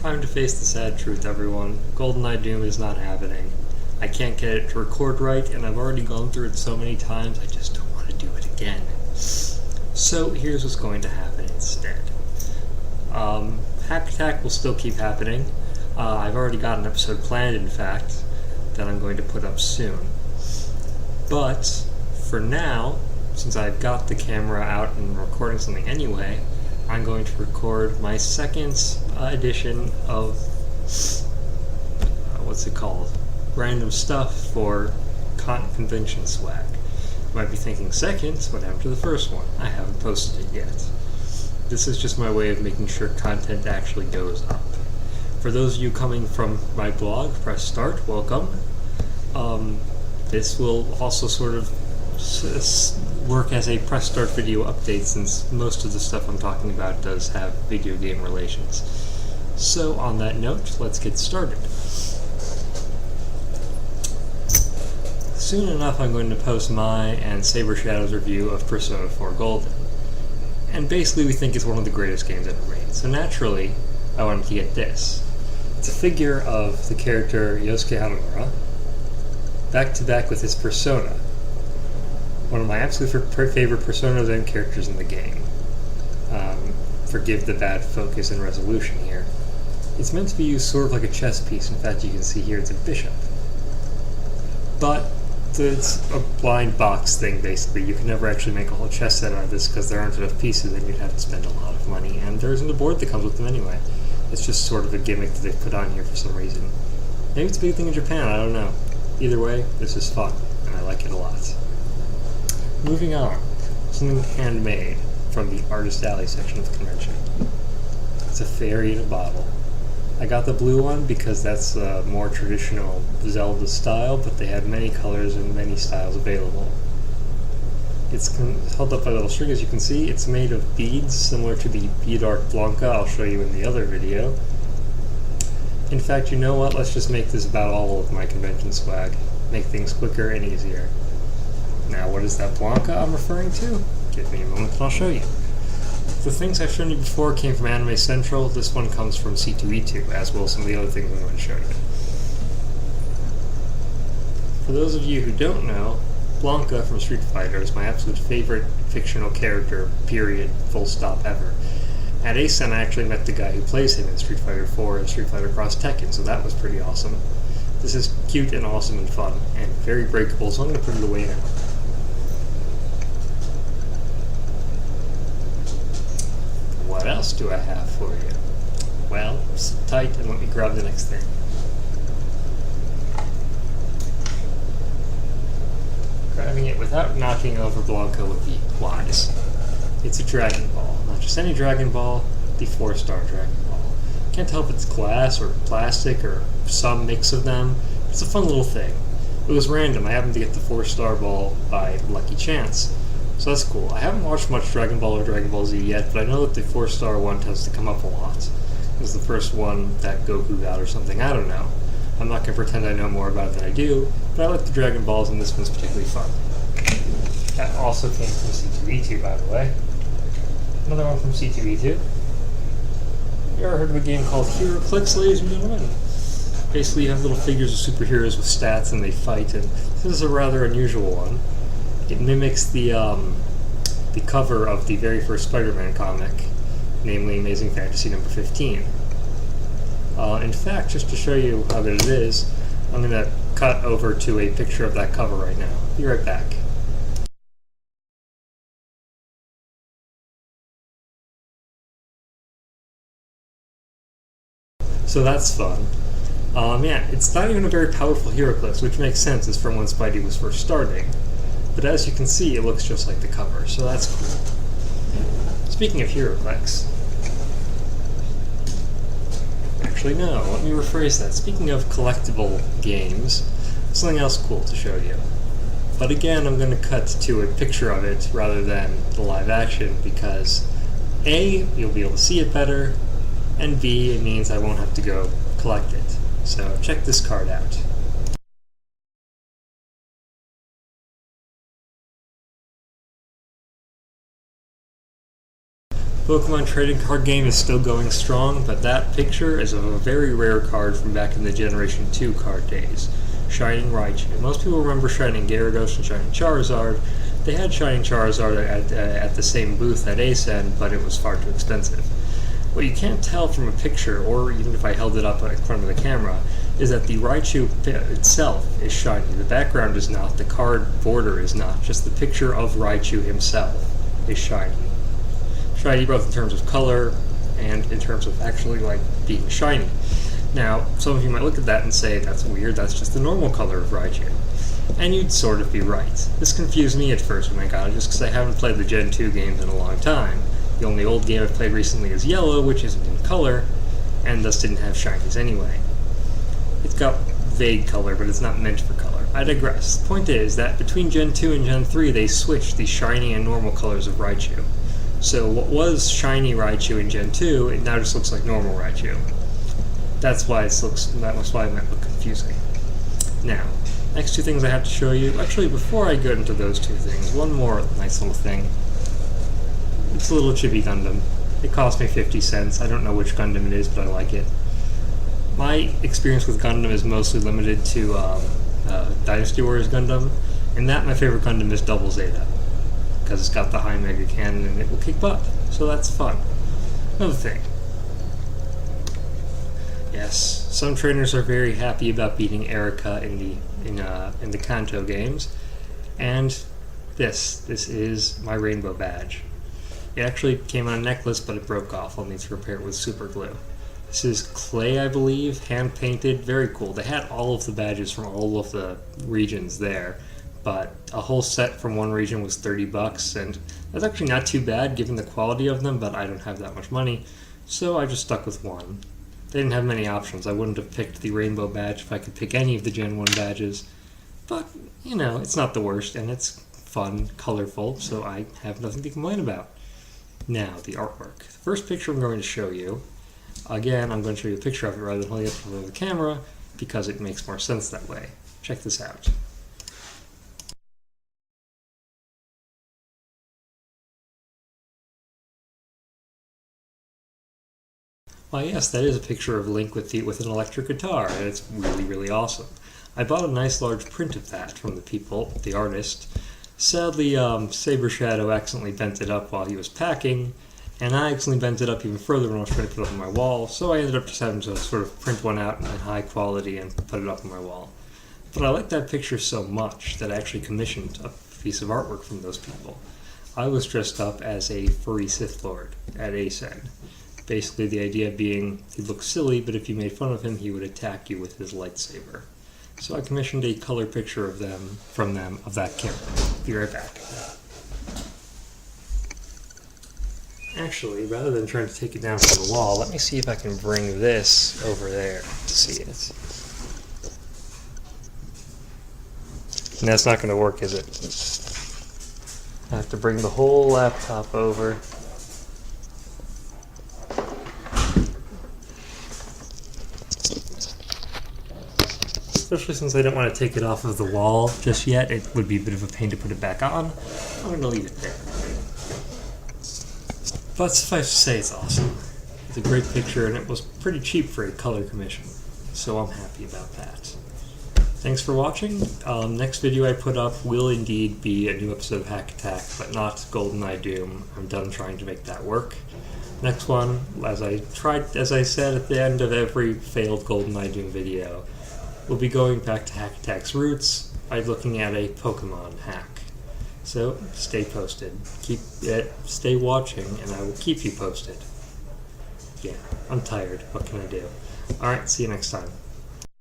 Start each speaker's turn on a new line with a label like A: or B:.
A: Time to face the sad truth, everyone. Goldeneye Doom is not happening. I can't get it to record right, and I've already gone through it so many times, I just don't want to do it again. So here's what's going to happen instead. Hack Attack will still keep happening. I've already got an episode planned, in fact, that I'm going to put up soon. But for now, since I've got the camera out and recording something anyway, I'm going to record my second edition of, what's it called? Random stuff for convention swag. You might be thinking, second, what happened to the first one? I haven't posted it yet. This is just my way of making sure content actually goes up. For those of you coming from my blog, press start, welcome. This will also sort of work as a press start video update, since most of the stuff I'm talking about does have video game relations. So on that note, let's get started. Soon enough I'm going to post my and Saber Shadow's review of Persona 4 Golden. And basically we think it's one of the greatest games ever made, so naturally I wanted to get this. It's a figure of the character Yosuke Hanamura, back to back with his persona. One of my absolute favorite Persona and characters in the game. Forgive the bad focus and resolution here. It's meant to be used sort of like a chess piece. In fact, you can see here it's a bishop. But it's a blind box thing, basically. You can never actually make a whole chess set out of this because there aren't enough pieces and you'd have to spend a lot of money. And there isn't a board that comes with them anyway. It's just sort of a gimmick that they've put on here for some reason. Maybe it's a big thing in Japan, I don't know. Either way, this is fun, and I like it a lot. Moving on, something handmade from the Artist Alley section of the convention. It's a fairy in a bottle. I got the blue one because that's a more traditional Zelda style, but they have many colors and many styles available. It's held up by a little string, as you can see. It's made of beads, similar to the bead art Blanca I'll show you in the other video. In fact, you know what? Let's just make this about all of my convention swag. Make things quicker and easier. Now, what is that Blanca I'm referring to? Give me a moment and I'll show you. The things I've shown you before came from Anime Central. This one comes from C2E2, as well as some of the other things I'm going to show you. For those of you who don't know, Blanca from Street Fighter is my absolute favorite fictional character, period, full stop, ever. At ACEN, I actually met the guy who plays him in Street Fighter 4 and Street Fighter Cross Tekken, so that was pretty awesome. This is cute and awesome and fun, and very breakable, so I'm going to put it away now. What else do I have for you? Well, sit tight and let me grab the next thing. Grabbing it without knocking over Blanca would be wise. It's a Dragon Ball. Not just any Dragon Ball, the 4-star Dragon Ball. Can't tell if it's glass or plastic or some mix of them. It's a fun little thing. It was random. I happened to get the 4-star ball by lucky chance. So that's cool. I haven't watched much Dragon Ball or Dragon Ball Z yet, but I know that the 4-star one tends to come up a lot. It was the first one that Goku got or something. I don't know. I'm not going to pretend I know more about it than I do, but I like the Dragon Balls, and this one's particularly fun. That also came from C2E2, by the way. Another one from C2E2. You ever heard of a game called HeroClix, ladies and gentlemen? Basically, you have little figures of superheroes with stats, and they fight, and this is a rather unusual one. It mimics the cover of the very first Spider-Man comic, namely Amazing Fantasy number 15. In fact, just to show you how good it is, I'm going to cut over to a picture of that cover right now. Be right back. So that's fun. Yeah, it's not even a very powerful HeroClix, which makes sense, it's from when Spidey was first starting. But as you can see, it looks just like the cover, so that's cool. Speaking of HeroClix... Actually, no, let me rephrase that. Speaking of collectible games, something else cool to show you. But again, I'm going to cut to a picture of it rather than the live action, because A, you'll be able to see it better, and B, it means I won't have to go collect it. So check this card out. Pokemon trading card game is still going strong, but that picture is of a very rare card from back in the Generation 2 card days. Shining Raichu. Most people remember Shining Gyarados and Shining Charizard. They had Shining Charizard at the same booth at ASEN, but it was far too expensive. What you can't tell from a picture, or even if I held it up in front of the camera, is that the Raichu itself is shiny. The background is not, the card border is not, just the picture of Raichu himself is shiny. Shiny both in terms of color and in terms of actually being shiny. Now, some of you might look at that and say, that's weird, that's just the normal color of Raichu. And you'd sort of be right. This confused me at first when I got it, just because I haven't played the Gen 2 games in a long time. The only old game I've played recently is Yellow, which isn't in color, and thus didn't have shinies anyway. It's got vague color, but it's not meant for color. I digress. The point is that between Gen 2 and Gen 3, they switched the shiny and normal colors of Raichu. So what was shiny Raichu in Gen 2, it now just looks like normal Raichu. That's why it might look confusing. Now, next two things I have to show you. Actually, before I get into those two things, one more nice little thing. It's a little chibi Gundam. It cost me 50 cents. I don't know which Gundam it is, but I like it. My experience with Gundam is mostly limited to Dynasty Warriors Gundam, and that my favorite Gundam is Double Zeta, because it's got the high mega cannon and it will kick butt, so that's fun. Another thing. Yes, some trainers are very happy about beating Erica in the Kanto games, and this is my rainbow badge. It actually came on a necklace, but it broke off. I'll need to repair it with super glue. This is clay, I believe, hand-painted. Very cool. They had all of the badges from all of the regions there, but a whole set from one region was $30, and that's actually not too bad given the quality of them, but I don't have that much money, so I just stuck with one. They didn't have many options. I wouldn't have picked the rainbow badge if I could pick any of the Gen 1 badges, but, you know, it's not the worst, and it's fun, colorful, so I have nothing to complain about. Now, the artwork. The first picture I'm going to show you, again, I'm going to show you a picture of it rather than holding it up to the camera, because it makes more sense that way. Check this out. Why yes, that is a picture of Link with an electric guitar, and it's really, really awesome. I bought a nice large print of that from the artist. Sadly, Saber Shadow accidentally bent it up while he was packing, and I accidentally bent it up even further when I was trying to put it up on my wall, so I ended up just having to sort of print one out in high quality and put it up on my wall. But I like that picture so much that I actually commissioned a piece of artwork from those people. I was dressed up as a furry Sith Lord at ASEN. Basically, the idea being he'd look silly, but if you made fun of him, he would attack you with his lightsaber. So I commissioned a color picture of that character. Be right back. Actually, rather than trying to take it down from the wall, let me see if I can bring this over there to see it. And that's not going to work, is it? I have to bring the whole laptop over. Especially since I don't want to take it off of the wall just yet. It would be a bit of a pain to put it back on. I'm going to leave it there. But suffice to say, it's awesome. It's a great picture, and it was pretty cheap for a color commission. So I'm happy about that. Thanks for watching. Next video I put up will indeed be a new episode of Hack Attack, but not Goldeneye Doom. I'm done trying to make that work. Next one, as I said at the end of every failed Goldeneye Doom video, we'll be going back to Hack Attack's roots by looking at a Pokemon hack. So stay posted. Stay watching, and I will keep you posted. Yeah, I'm tired. What can I do? Alright, see you next time.